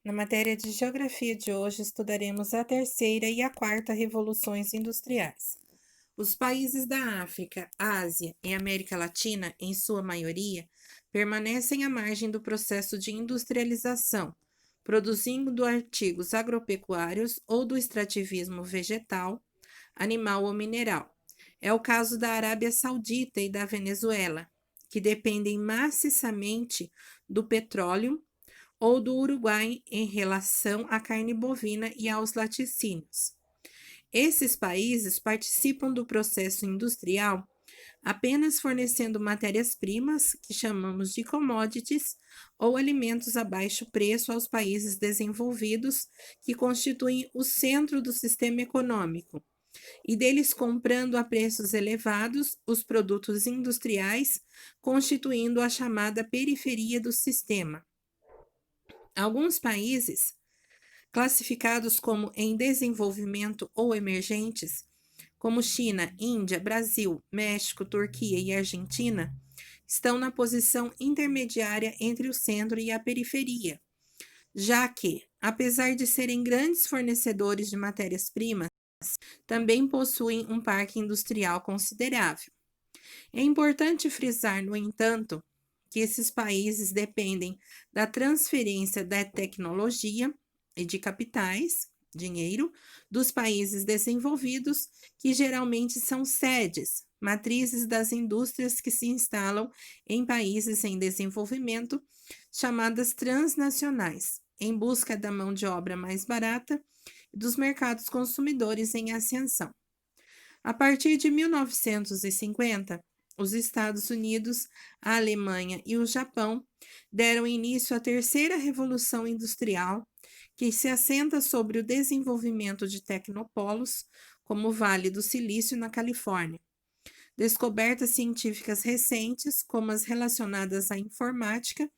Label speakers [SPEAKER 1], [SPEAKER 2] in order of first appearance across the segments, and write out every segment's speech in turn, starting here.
[SPEAKER 1] Na matéria de geografia de hoje, estudaremos a terceira e a quarta revoluções industriais. Os países da África, Ásia e América Latina, em sua maioria, permanecem à margem do processo de industrialização, produzindo artigos agropecuários ou do extrativismo vegetal, animal ou mineral. É o caso da Arábia Saudita e da Venezuela, que dependem maciçamente do petróleo, ou do Uruguai em relação à carne bovina e aos laticínios. Esses países participam do processo industrial apenas fornecendo matérias-primas, que chamamos de commodities, ou alimentos a baixo preço aos países desenvolvidos, que constituem o centro do sistema econômico, e deles comprando a preços elevados os produtos industriais, constituindo a chamada periferia do sistema. Alguns países, classificados como em desenvolvimento ou emergentes, como China, Índia, Brasil, México, Turquia e Argentina, estão na posição intermediária entre o centro e a periferia, já que, apesar de serem grandes fornecedores de matérias-primas, também possuem um parque industrial considerável. É importante frisar, no entanto, que esses países dependem da transferência da tecnologia e de capitais, dinheiro, dos países desenvolvidos, que geralmente são sedes, matrizes das indústrias que se instalam em países em desenvolvimento, chamadas transnacionais, em busca da mão de obra mais barata e dos mercados consumidores em ascensão. A partir de 1950, os Estados Unidos, a Alemanha e o Japão deram início à terceira revolução industrial, que se assenta sobre o desenvolvimento de tecnopolos, como o Vale do Silício na Califórnia. Descobertas científicas recentes, como as relacionadas à informática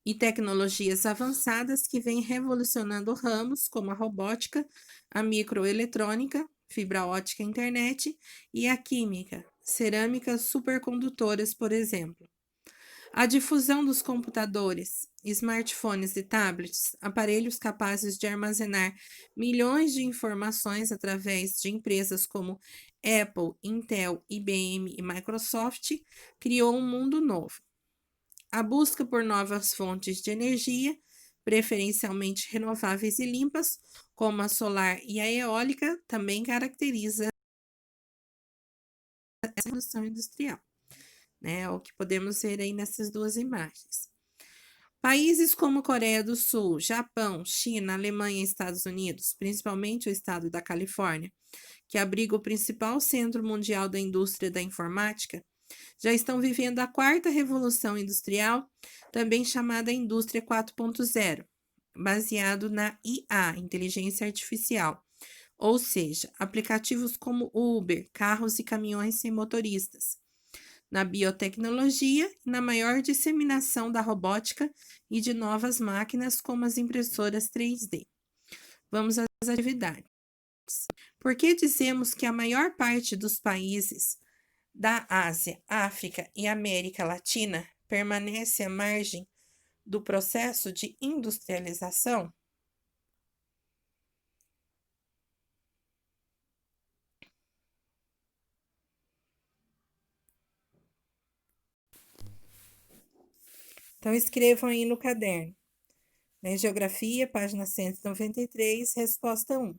[SPEAKER 1] e tecnologias avançadas que vêm revolucionando ramos como a robótica, a microeletrônica, fibra ótica, internet e a química, cerâmicas supercondutoras, por exemplo. A difusão dos computadores, smartphones e tablets, aparelhos capazes de armazenar milhões de informações através de empresas como Apple, Intel, IBM e Microsoft, criou um mundo novo. A busca por novas fontes de energia, preferencialmente renováveis e limpas, como a solar e a eólica, também caracteriza essa revolução industrial, né? O que podemos ver aí nessas duas imagens. Países como Coreia do Sul, Japão, China, Alemanha e Estados Unidos, principalmente o estado da Califórnia, que abriga o principal centro mundial da indústria da informática, já estão vivendo a quarta revolução industrial, também chamada Indústria 4.0, baseado na IA, inteligência artificial, ou seja, aplicativos como Uber, carros e caminhões sem motoristas, na biotecnologia e na maior disseminação da robótica e de novas máquinas como as impressoras 3D. Vamos às atividades. Por que dizemos que a maior parte dos países da Ásia, África e América Latina permanece à margem do processo de industrialização? Então, escrevam aí no caderno. Na Geografia, página 193, resposta 1.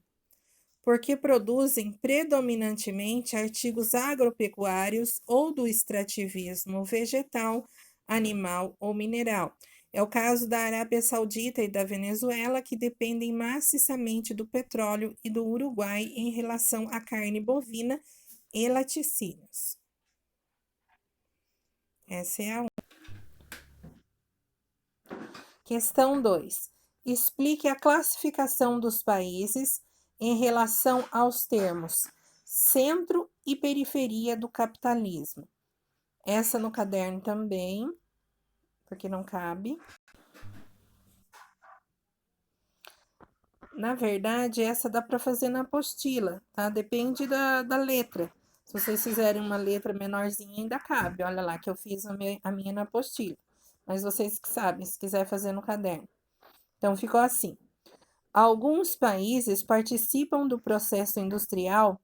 [SPEAKER 1] Porque produzem predominantemente artigos agropecuários ou do extrativismo vegetal, animal ou mineral. É o caso da Arábia Saudita e da Venezuela, que dependem maciçamente do petróleo, e do Uruguai em relação à carne bovina e laticínios. Essa é a 1. Questão 2. Explique a classificação dos países em relação aos termos centro e periferia do capitalismo. Essa no caderno também, porque não cabe. Na verdade, essa dá para fazer na apostila, tá? Depende da letra. Se vocês fizerem uma letra menorzinha, ainda cabe. Olha lá, que eu fiz a minha na apostila. Mas vocês que sabem, se quiser fazer no caderno. Então, ficou assim. Alguns países participam do processo industrial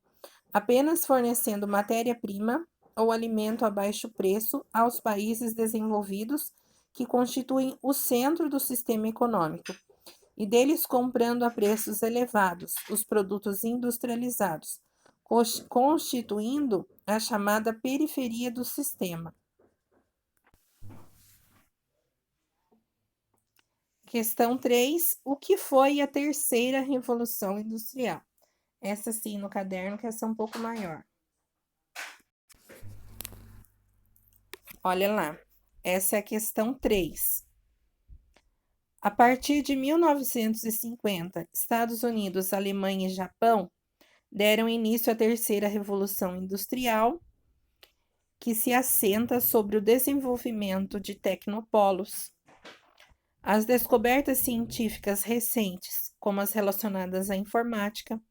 [SPEAKER 1] apenas fornecendo matéria-prima ou alimento a baixo preço aos países desenvolvidos que constituem o centro do sistema econômico, e deles comprando a preços elevados os produtos industrializados, constituindo a chamada periferia do sistema. Questão 3. O que foi a terceira revolução industrial? Essa sim, no caderno, que essa é um pouco maior. Olha lá, essa é a questão 3. A partir de 1950, Estados Unidos, Alemanha e Japão deram início à terceira revolução industrial, que se assenta sobre o desenvolvimento de tecnopolos. As descobertas científicas recentes, como as relacionadas à informática,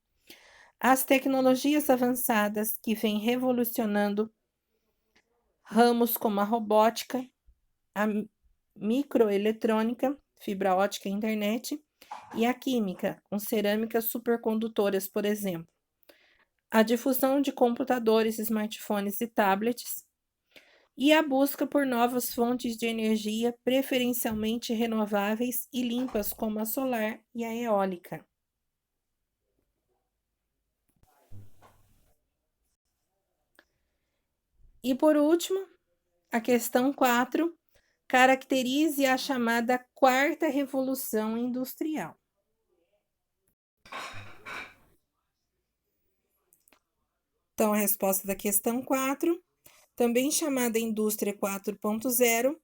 [SPEAKER 1] as tecnologias avançadas que vêm revolucionando ramos como a robótica, a microeletrônica, fibra ótica e internet, e a química, com cerâmicas supercondutoras, por exemplo. A difusão de computadores, smartphones e tablets, e a busca por novas fontes de energia, preferencialmente renováveis e limpas, como a solar e a eólica. E por último, a questão 4, caracterize a chamada quarta revolução industrial. Então, a resposta da questão 4, também chamada indústria 4.0,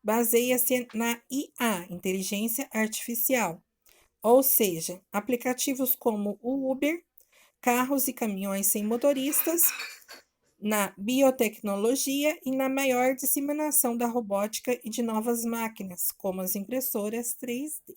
[SPEAKER 1] baseia-se na IA, inteligência artificial, ou seja, aplicativos como o Uber, carros e caminhões sem motoristas, na biotecnologia e na maior disseminação da robótica e de novas máquinas, como as impressoras 3D.